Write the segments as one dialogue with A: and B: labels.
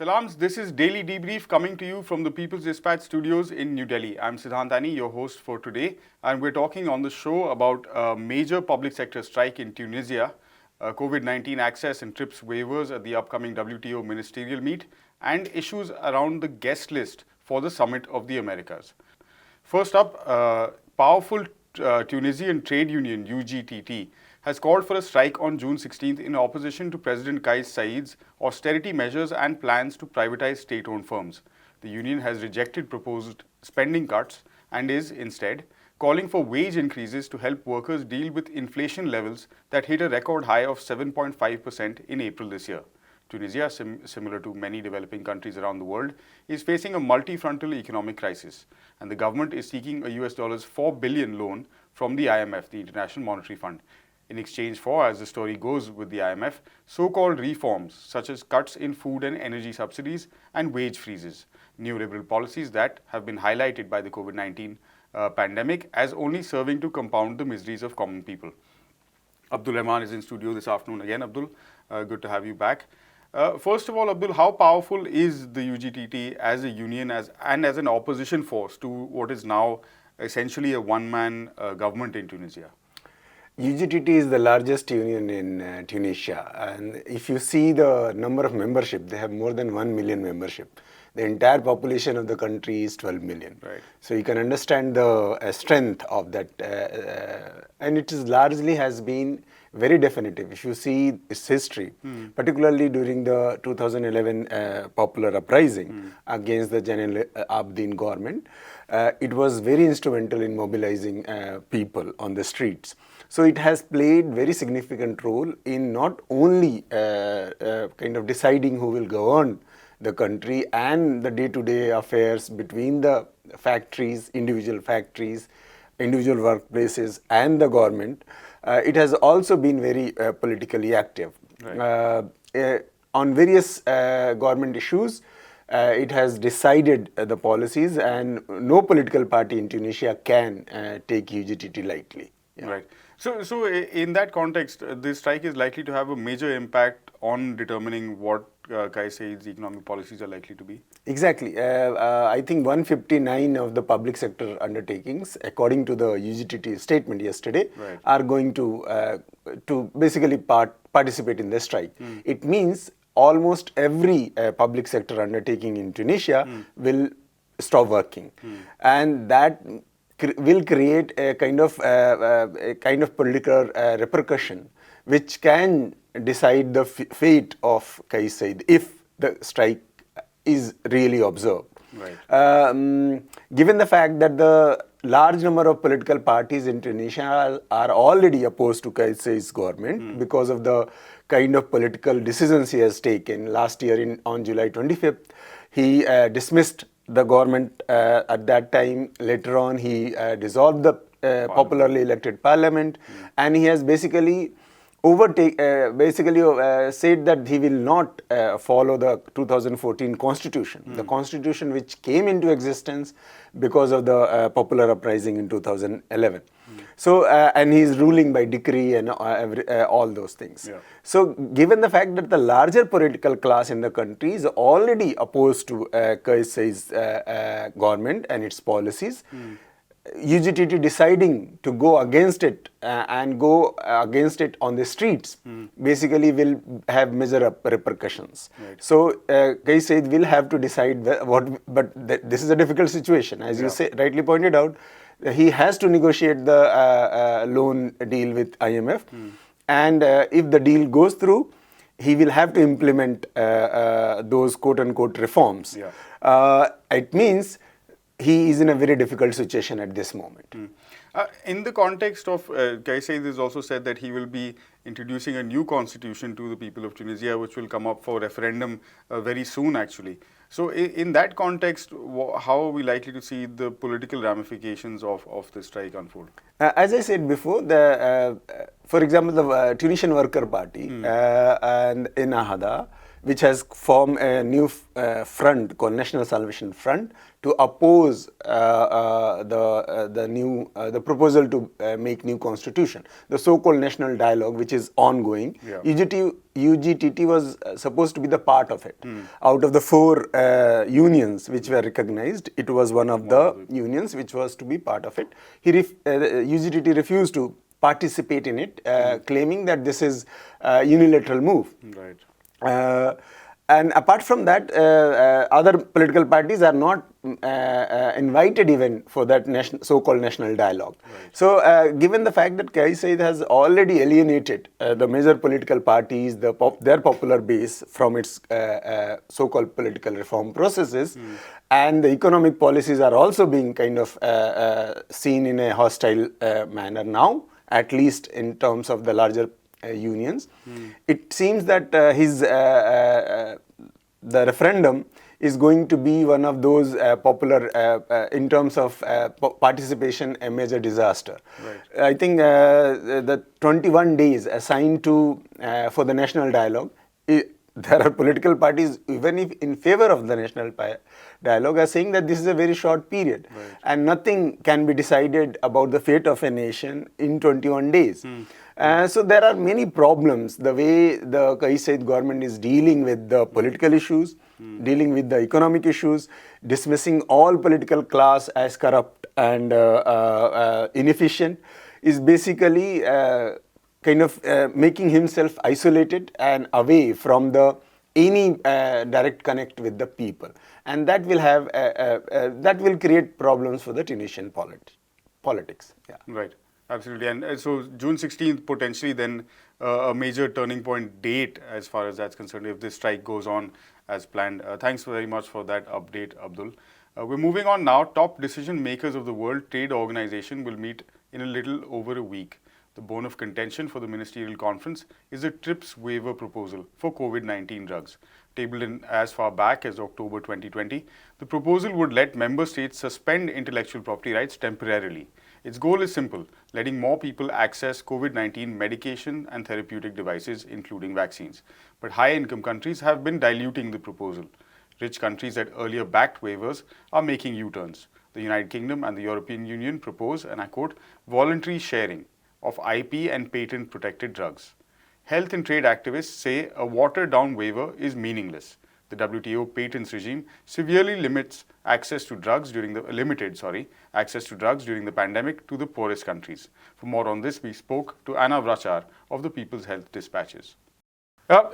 A: Salams, this is Daily Debrief coming to you from the People's Dispatch studios in New Delhi. I'm Siddhantani, your host for today, and we're talking on the show about a major public sector strike in Tunisia, COVID-19 access and TRIPS waivers at the upcoming WTO ministerial meet, and issues around the guest list for the Summit of the Americas. First up, powerful Tunisian trade union UGTT has called for a strike on June 16th in opposition to President Kais Saied's austerity measures and plans to privatize state-owned firms. The union has rejected proposed spending cuts and is, instead, calling for wage increases to help workers deal with inflation levels that hit a record high of 7.5% in April this year. Tunisia, similar to many developing countries around the world, is facing a multi-frontal economic crisis, and the government is seeking a US $4 billion loan from the IMF, the International Monetary Fund, in exchange for, as the story goes with the IMF, so-called reforms such as cuts in food and energy subsidies and wage freezes, neoliberal policies that have been highlighted by the COVID-19 pandemic as only serving to compound the miseries of common people. Abdul Rahman is in studio this afternoon again. Abdul, good to have you back. First of all, Abdul, how powerful is the UGTT as a union and as an opposition force to what is now essentially a one-man government in Tunisia?
B: UGTT is the largest union in Tunisia, and if you see the number of membership, they have more than 1 million membership. The entire population of the country is 12 million.
A: Right.
B: So you can understand the strength of that, and it is largely has been very definitive. If you see its history, particularly during the 2011 popular uprising against the General Abidine government, it was very instrumental in mobilizing people on the streets. So it has played very significant role in not only kind of deciding who will govern the country and the day-to-day affairs between the factories, individual workplaces and the government. It has also been very politically active.
A: Right.
B: On various government issues, it has decided the policies, and no political party in Tunisia can take UGTT lightly.
A: Yeah. Right. So in that context, this strike is likely to have a major impact on determining what Kais Saied's economic policies are likely to be?
B: Exactly. I think 159 of the public sector undertakings, according to the UGTT statement yesterday,
A: right,
B: are going to basically participate in the strike. It means almost every public sector undertaking in Tunisia will stop working, and that will create a kind of political repercussion, which can decide the fate of Kais Saied if the strike is really observed.
A: Right.
B: Given the fact that the large number of political parties in Tunisia are already opposed to Kais Saied's government because of the kind of political decisions he has taken. Last year on July 25th, he dismissed the government at that time. Later on, he dissolved the popularly elected parliament, and he has basically said that he will not follow the 2014 constitution, the constitution which came into existence because of the popular uprising in 2011. So, and he is ruling by decree and all those things.
A: Yeah.
B: So, given the fact that the larger political class in the country is already opposed to Kais Saied's government and its policies, UGTT deciding to go against it and go against it on the streets basically will have major repercussions.
A: Right.
B: So Kais Saied will have to decide this is a difficult situation. As you rightly pointed out, he has to negotiate the loan deal with IMF, and if the deal goes through, he will have to implement those quote-unquote reforms.
A: Yeah.
B: It means he is in a very difficult situation at this moment.
A: In the context of, Kais Saied has also said that he will be introducing a new constitution to the people of Tunisia, which will come up for referendum very soon, actually. So in that context, how are we likely to see the political ramifications of the strike unfold?
B: As I said before, for example, the Tunisian Worker Party and in Ahada, which has formed a new front called National Salvation Front to oppose the proposal to make new constitution, the so-called national dialogue, which is ongoing.
A: Yeah.
B: UGTT was supposed to be the part of it. Out of the 4 unions which were recognized, it was one of the unions which was to be part of it. UGTT refused to participate in it, claiming that this is a unilateral move.
A: Right.
B: And apart from that, other political parties are not invited even for that so-called national dialogue.
A: Right.
B: So, given the fact that Kais Saied has already alienated the major political parties, their popular base from its so-called political reform processes, and the economic policies are also being kind of seen in a hostile manner now, at least in terms of the larger unions. It seems that the referendum is going to be one of those popular, in terms of participation, a major disaster.
A: Right.
B: I think the 21 days assigned to for the national dialogue, there are political parties, even if in favor of the national dialogue, are saying that this is a very short period,
A: Right.
B: and nothing can be decided about the fate of a nation in 21 days. So there are many problems, the way the Kais Saied government is dealing with the political issues, dealing with the economic issues, dismissing all political class as corrupt and inefficient, is basically kind of making himself isolated and away from the any direct connect with the people, and that will have that will create problems for the Tunisian politics. Yeah.
A: Right. Absolutely. And so June 16th potentially then a major turning point date as far as that's concerned if this strike goes on as planned. Thanks very much for that update, Abdul. We're moving on now. Top decision makers of the World Trade Organization will meet in a little over a week. The bone of contention for the ministerial conference is the TRIPS waiver proposal for COVID-19 drugs. Tabled in as far back as October 2020, the proposal would let member states suspend intellectual property rights temporarily. Its goal is simple, letting more people access COVID-19 medication and therapeutic devices, including vaccines. But high-income countries have been diluting the proposal. Rich countries that earlier backed waivers are making U-turns. The United Kingdom and the European Union propose, and I quote, voluntary sharing of IP and patent-protected drugs. Health and trade activists say a watered-down waiver is meaningless. The WTO patents regime severely limits access to drugs during the access to drugs during the pandemic to the poorest countries. For more on this, we spoke to Anna Vrachar of the People's Health Dispatches.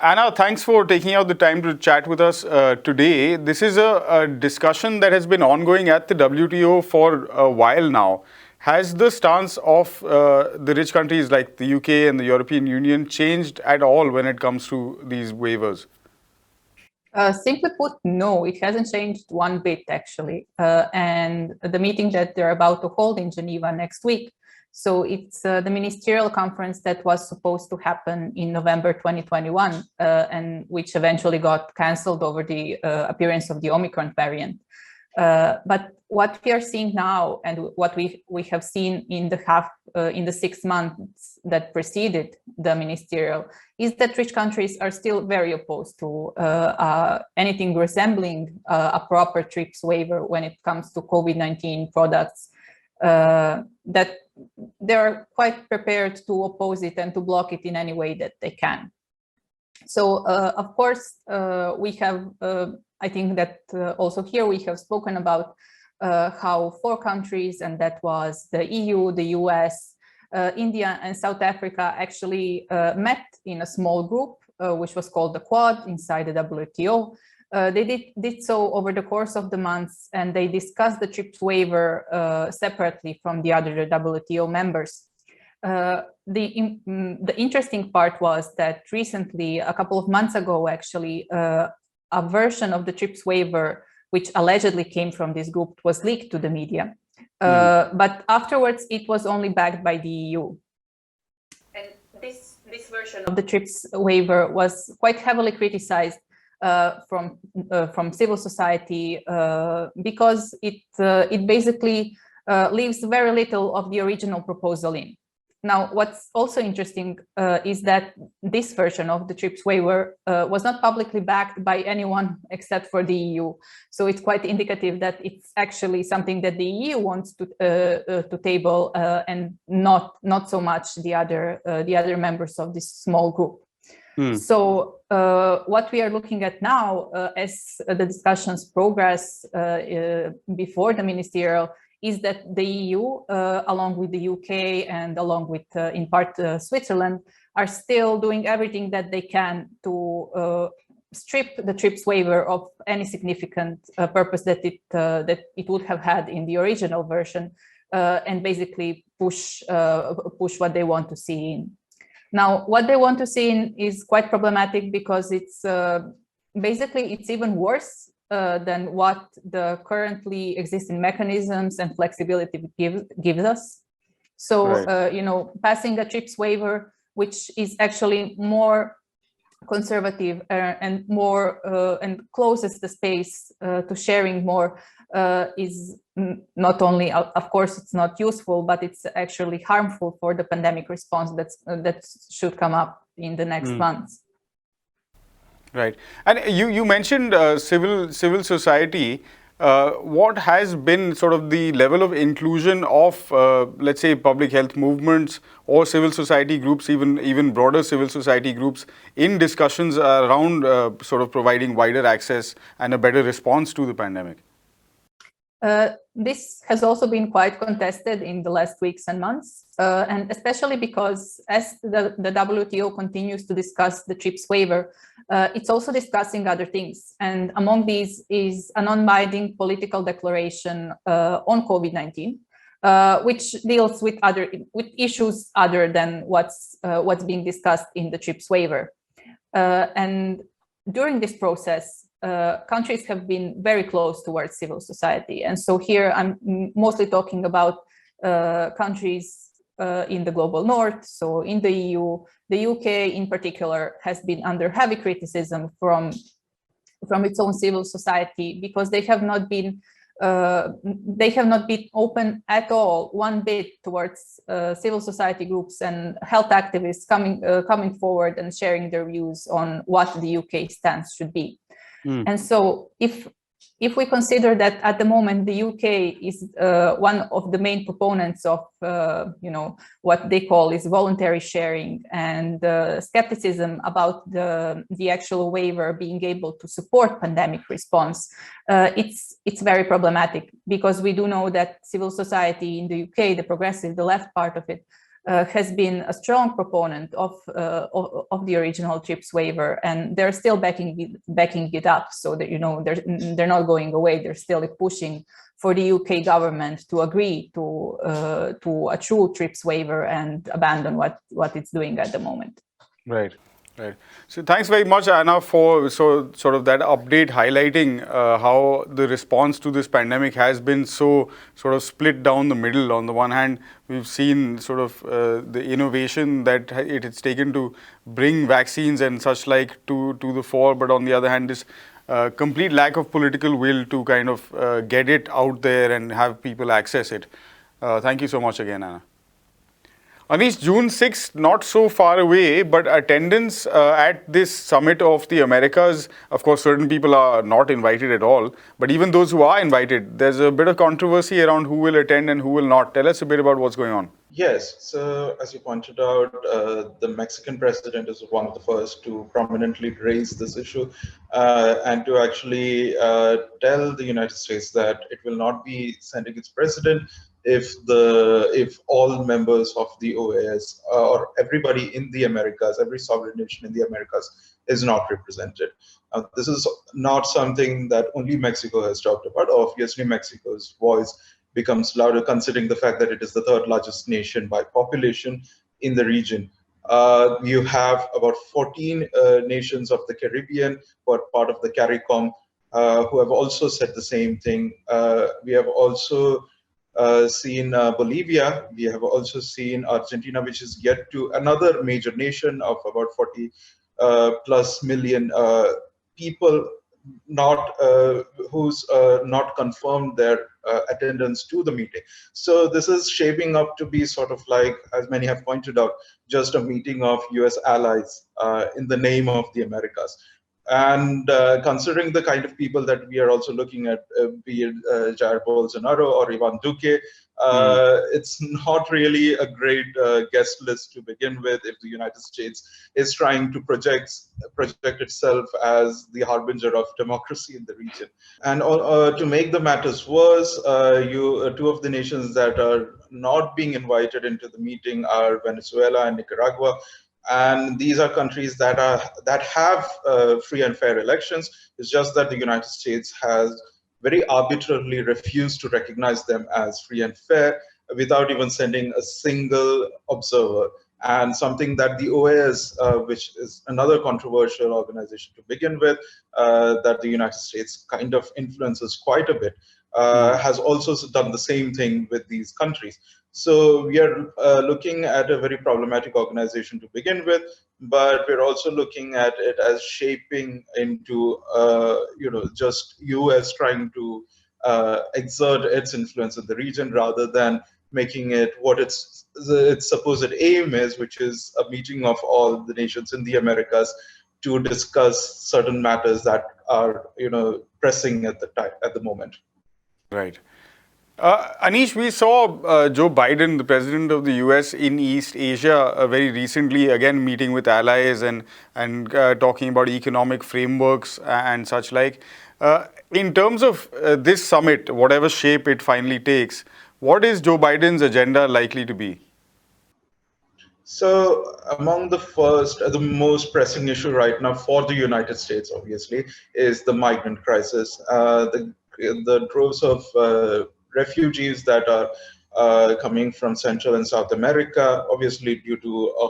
A: Anna, thanks for taking out the time to chat with us today. This is a discussion that has been ongoing at the WTO for a while now. Has the stance of the rich countries like the UK and the European Union changed at all when it comes to these waivers?
C: Simply put, no, it hasn't changed one bit, actually. And the meeting that they're about to hold in Geneva next week, so it's the ministerial conference that was supposed to happen in November 2021, and which eventually got cancelled over the appearance of the Omicron variant. But what we are seeing now, and what we have seen in the 6 months that preceded the ministerial, is that rich countries are still very opposed to anything resembling a proper TRIPS waiver when it comes to COVID-19 products. That they're quite prepared to oppose it and to block it in any way that they can. So, of course, we have. I think that also here we have spoken about how 4 countries, and that was the EU, the US, India, and South Africa, actually met in a small group, which was called the Quad inside the WTO. They did so over the course of the months, and they discussed the TRIPS waiver separately from the other WTO members. The interesting part was that recently, a couple of months ago, actually, a version of the TRIPS waiver, which allegedly came from this group, was leaked to the media. But afterwards, it was only backed by the EU. And this version of the TRIPS waiver was quite heavily criticized from civil society because it basically leaves very little of the original proposal in. Now, what's also interesting is that this version of the TRIPS waiver was not publicly backed by anyone except for the EU. So it's quite indicative that it's actually something that the EU wants to table and not so much the other members of this small group. So what we are looking at now, as the discussions progress before the ministerial, is that the EU, along with the UK and along with, in part, Switzerland, are still doing everything that they can to strip the TRIPS waiver of any significant purpose that it would have had in the original version, and basically push what they want to see in. Now, what they want to see in is quite problematic because it's basically it's even worse than what the currently existing mechanisms and flexibility gives us. So, right. Passing a TRIPS waiver, which is actually more conservative and more and closes the space to sharing more, is not only, of course, it's not useful, but it's actually harmful for the pandemic response that should come up in the next months.
A: Right, and you mentioned civil society. What has been sort of the level of inclusion of, let's say, public health movements or civil society groups, even broader civil society groups, in discussions around sort of providing wider access and a better response to the pandemic?
C: This has also been quite contested in the last weeks and months, and especially because as the WTO continues to discuss the TRIPS waiver, it's also discussing other things. And among these is a non-binding political declaration on COVID-19, which deals with issues other than what's being discussed in the TRIPS waiver. And during this process, countries have been very close towards civil society. And so here I'm mostly talking about countries in the global north. So in the EU, the UK in particular has been under heavy criticism from its own civil society because they have not been open at all, one bit, towards civil society groups and health activists coming forward and sharing their views on what the UK stance should be. And so if we consider that at the moment the UK is one of the main proponents of what they call is voluntary sharing and skepticism about the actual waiver being able to support pandemic response, it's very problematic because we do know that civil society in the UK, the progressive, the left part of it, has been a strong proponent of the original TRIPS waiver, and they're still backing it up. So that they're not going away. They're still pushing for the UK government to agree to a true TRIPS waiver and abandon what it's doing at the moment.
A: Right. Right. So thanks very much, Anna, for sort of that update highlighting how the response to this pandemic has been so sort of split down the middle. On the one hand, we've seen sort of the innovation that it has taken to bring vaccines and such like to the fore, but on the other hand, this complete lack of political will to kind of get it out there and have people access it. Thank you so much again, Anna. Anish, June 6th, not so far away, but attendance at this summit of the Americas, of course, certain people are not invited at all, but even those who are invited, there's a bit of controversy around who will attend and who will not. Tell us a bit about what's going on.
D: Yes, so as you pointed out, the Mexican president is one of the first to prominently raise this issue and to actually tell the United States that it will not be sending its president if all members of the OAS or everybody in the Americas, every sovereign nation in the Americas is not represented. This is not something that only Mexico has talked about. Obviously, Mexico's voice becomes louder considering the fact that it is the third largest nation by population in the region. You have about 14 nations of the Caribbean who are part of the CARICOM who have also said the same thing. We have also seen Bolivia. We have also seen Argentina, which is yet to another major nation of about 40 plus million people. not not confirmed their attendance to the meeting. So this is shaping up to be sort of like, as many have pointed out, just a meeting of US allies in the name of the Americas. And considering the kind of people that we are also looking at, be it Jair Bolsonaro or Ivan Duque, it's not really a great guest list to begin with if the United States is trying to project itself as the harbinger of democracy in the region. And to make the matters worse, two of the nations that are not being invited into the meeting are Venezuela and Nicaragua. And these are countries that have free and fair elections. It's just that the United States has very arbitrarily refused to recognize them as free and fair without even sending a single observer. And something that the OAS, which is another controversial organization to begin with, that the United States kind of influences quite a bit, has also done the same thing with these countries. So we are looking at a very problematic organization to begin with, but we're also looking at it as shaping into, just US trying to exert its influence in the region rather than making it what its supposed aim is, which is a meeting of all the nations in the Americas to discuss certain matters that are, pressing at the moment.
A: Right. Anish, we saw Joe Biden, the president of the US, in East Asia very recently, again meeting with allies and talking about economic frameworks and such like. In terms of this summit, whatever shape it finally takes, what is Joe Biden's agenda likely to be?
D: So among the most pressing issue right now for the United States, obviously, is the migrant crisis. The droves of refugees that are coming from Central and South America, obviously due to a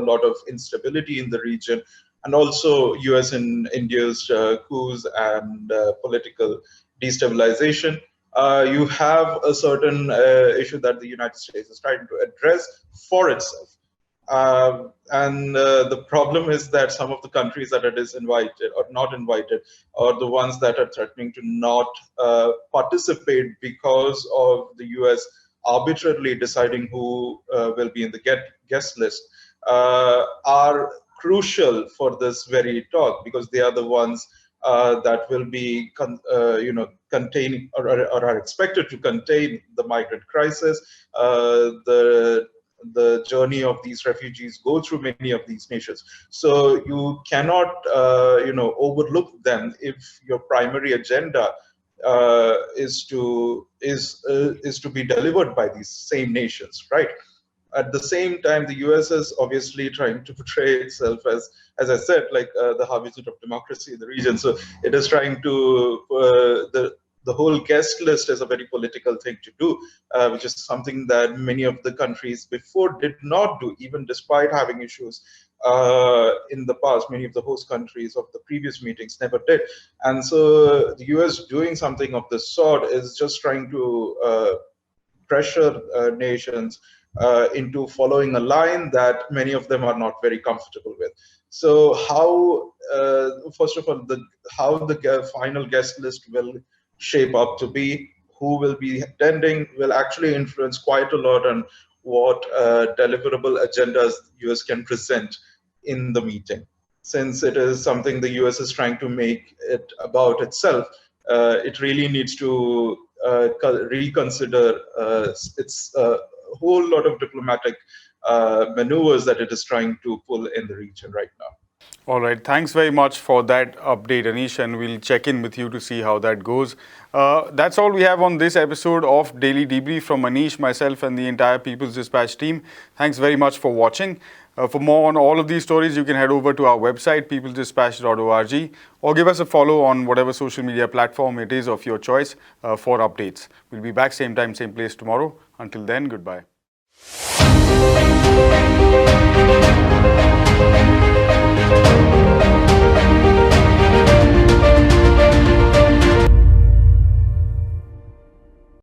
D: lot of instability in the region, and also US and India's coups and political destabilization. You have a certain issue that the United States is trying to address for itself. The problem is that some of the countries that it is invited or not invited are the ones that are threatening to not participate because of the US arbitrarily deciding who will be in the guest list, are crucial for this very talk, because they are the ones that will be containing or are expected to contain the migrant crisis, the journey of these refugees go through many of these nations. So you cannot, overlook them if your primary agenda is to be delivered by these same nations, right? At the same time, the US is obviously trying to portray itself as I said, like the harbinger of democracy in the region. So it is trying to the whole guest list is a very political thing to do, which is something that many of the countries before did not do, even despite having issues in the past. Many of the host countries of the previous meetings never did. And so the US doing something of this sort is just trying to pressure nations into following a line that many of them are not very comfortable with. So how, first of all, how the final guest list will shape up to be, who will be attending, will actually influence quite a lot on what deliverable agendas US can present in the meeting. Since it is something the US is trying to make it about itself, it really needs to reconsider its whole lot of diplomatic maneuvers that it is trying to pull in the region right now.
A: All right. Thanks very much for that update, Anish, and we'll check in with you to see how that goes. That's all we have on this episode of Daily Debrief from Anish, myself, and the entire People's Dispatch team. Thanks very much for watching. For more on all of these stories, you can head over to our website, peoplesdispatch.org, or give us a follow on whatever social media platform it is of your choice for updates. We'll be back same time, same place tomorrow. Until then, goodbye.